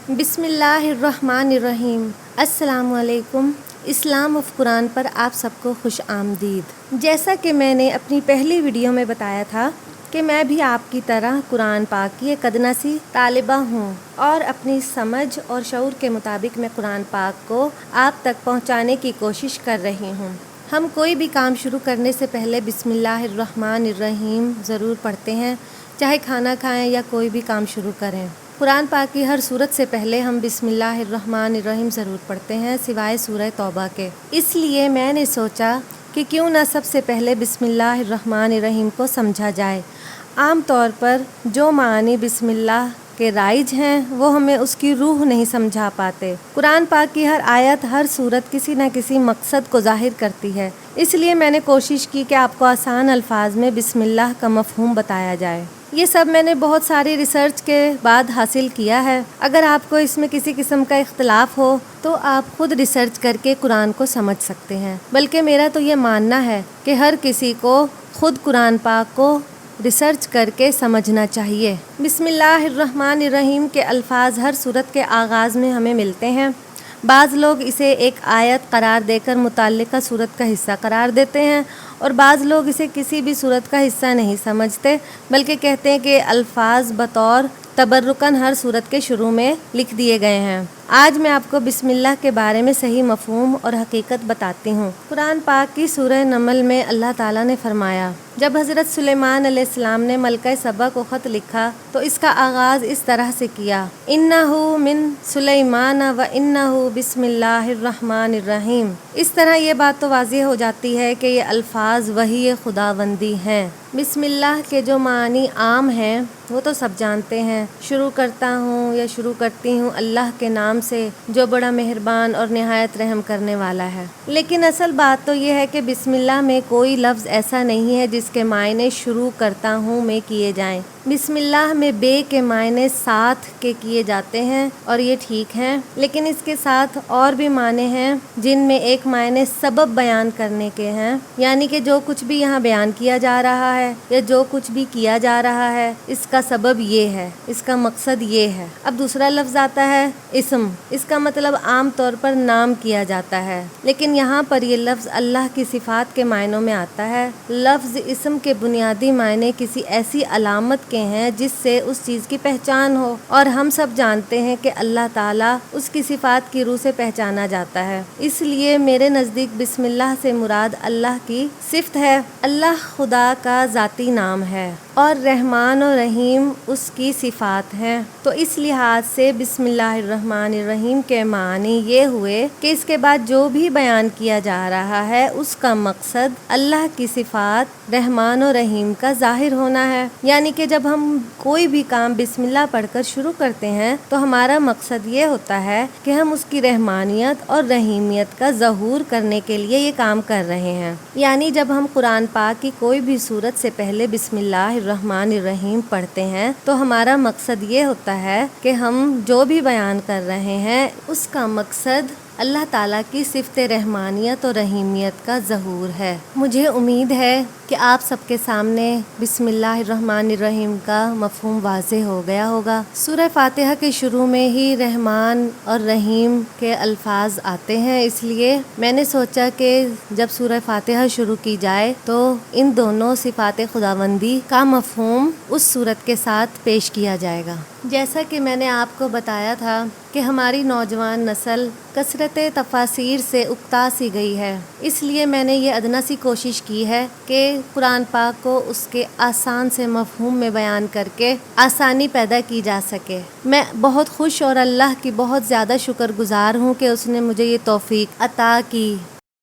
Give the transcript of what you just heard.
بسم اللہ الرحمن الرحیم۔ السلام علیکم۔ اسلام آف قرآن پر آپ سب کو خوش آمدید۔ جیسا کہ میں نے اپنی پہلی ویڈیو میں بتایا تھا کہ میں بھی آپ کی طرح قرآن پاک کی ایک ادنیٰ سی طالبہ ہوں اور اپنی سمجھ اور شعور کے مطابق میں قرآن پاک کو آپ تک پہنچانے کی کوشش کر رہی ہوں۔ ہم کوئی بھی کام شروع کرنے سے پہلے بسم اللہ الرحمن الرحیم ضرور پڑھتے ہیں، چاہے کھانا کھائیں یا کوئی بھی کام شروع کریں۔ قرآن پاک کی ہر سورت سے پہلے ہم بسم اللہ الرحمن الرحیم ضرور پڑھتے ہیں، سوائے سورہ توبہ کے۔ اس لیے میں نے سوچا کہ کیوں نہ سب سے پہلے بسم اللہ الرحمن الرحیم کو سمجھا جائے۔ عام طور پر جو معانی بسم اللہ کے رائج ہیں وہ ہمیں اس کی روح نہیں سمجھا پاتے۔ قرآن پاک کی ہر آیت، ہر سورت کسی نہ کسی مقصد کو ظاہر کرتی ہے، اس لیے میں نے کوشش کی کہ آپ کو آسان الفاظ میں بسم اللہ کا مفہوم بتایا جائے۔ یہ سب میں نے بہت ساری ریسرچ کے بعد حاصل کیا ہے۔ اگر آپ کو اس میں کسی قسم کا اختلاف ہو تو آپ خود ریسرچ کر کے قرآن کو سمجھ سکتے ہیں، بلکہ میرا تو یہ ماننا ہے کہ ہر کسی کو خود قرآن پاک کو ریسرچ کر کے سمجھنا چاہیے۔ بسم اللہ الرحمن الرحیم کے الفاظ ہر سورت کے آغاز میں ہمیں ملتے ہیں۔ بعض لوگ اسے ایک آیت قرار دے کر متعلقہ سورت کا حصہ قرار دیتے ہیں، اور بعض لوگ اسے کسی بھی سورت کا حصہ نہیں سمجھتے، بلکہ کہتے ہیں کہ الفاظ بطور تبرکاً ہر سورت کے شروع میں لکھ دیے گئے ہیں۔ آج میں آپ کو بسم اللہ کے بارے میں صحیح مفہوم اور حقیقت بتاتی ہوں۔ قرآن پاک کی سورہ نمل میں اللہ تعالیٰ نے فرمایا، جب حضرت سلیمان علیہ السلام نے ملکہ سبا کو خط لکھا تو اس کا آغاز اس طرح سے کیا، اِنَّهُ مِن سُلَيْمَانَ وَإِنَّهُ بسم اللہ الرحمن الرحیم۔ اس طرح یہ بات تو واضح ہو جاتی ہے کہ یہ الفاظ وحی خداوندی ہیں۔ بسم اللہ کے جو معنی عام ہیں وہ تو سب جانتے ہیں، شروع کرتا ہوں یا شروع کرتی ہوں اللہ کے نام سے جو بڑا مہربان اور نہایت رحم کرنے والا ہے۔ لیکن اصل بات تو یہ ہے کہ بسم اللہ میں کوئی لفظ ایسا نہیں ہے جس کے معنی شروع کرتا ہوں میں کیے جائیں۔ بسم اللہ میں بے کے معنی ساتھ کے کیے جاتے ہیں اور یہ ٹھیک ہیں، لیکن اس کے ساتھ اور بھی معنی ہیں جن میں ایک معنی سبب بیان کرنے کے ہیں، یعنی کہ جو کچھ بھی یہاں بیان کیا جا رہا ہے یا جو کچھ بھی کیا جا رہا ہے اس کا سبب یہ ہے، اس کا مقصد یہ ہے۔ اب دوسرا لفظ آتا ہے اسم۔ اس کا مطلب عام طور پر نام کیا جاتا ہے، لیکن یہاں پر یہ لفظ اللہ کی صفات کے معنوں میں آتا ہے۔ لفظ اسم کے بنیادی معنی کسی ایسی علامت کے ہیں جس سے اس چیز کی پہچان ہو، اور ہم سب جانتے ہیں کہ اللہ تعالیٰ اس کی صفات کی روح سے پہچانا جاتا ہے۔ اس لیے میرے نزدیک بسم اللہ سے مراد اللہ کی صفت ہے۔ اللہ خدا کا ذاتی نام ہے اور رحمان و رحیم اس کی صفات ہیں، تو اس لحاظ سے بسم اللہ الرحمن الرحیم کے معنی یہ ہوئے کہ اس کے بعد جو بھی بیان کیا جا رہا ہے اس کا مقصد اللہ کی صفات رحمان و رحیم کا ظاہر ہونا ہے، یعنی کہ جب ہم کوئی بھی کام بسم اللہ پڑھ کر شروع کرتے ہیں تو ہمارا مقصد یہ ہوتا ہے کہ ہم اس کی رحمانیت اور رحیمیت کا ظہور کرنے کے لیے یہ کام کر رہے ہیں۔ یعنی جب ہم قرآن پاک کی کوئی بھی سورت سے پہلے بسم اللہ الرحمن الرحیم پڑھتے ہیں تو ہمارا مقصد یہ ہوتا ہے کہ ہم جو بھی بیان کر رہے ہیں اس کا مقصد اللہ تعالیٰ کی صفت رحمانیت اور رحیمیت کا ظہور ہے۔ مجھے امید ہے کہ آپ سب کے سامنے بسم اللہ الرحمن الرحیم کا مفہوم واضح ہو گیا ہوگا۔ سورہ فاتحہ کے شروع میں ہی رحمان اور رحیم کے الفاظ آتے ہیں، اس لیے میں نے سوچا کہ جب سورہ فاتحہ شروع کی جائے تو ان دونوں صفات خداوندی کا مفہوم اس سورت کے ساتھ پیش کیا جائے گا۔ جیسا کہ میں نے آپ کو بتایا تھا کہ ہماری نوجوان نسل کثرت تفاسیر سے اکتا سی گئی ہے، اس لیے میں نے یہ ادنیٰ سی کوشش کی ہے کہ قرآن پاک کو اس کے آسان سے مفہوم میں بیان کر کے آسانی پیدا کی جا سکے۔ میں بہت خوش اور اللہ کی بہت زیادہ شکر گزار ہوں کہ اس نے مجھے یہ توفیق عطا کی۔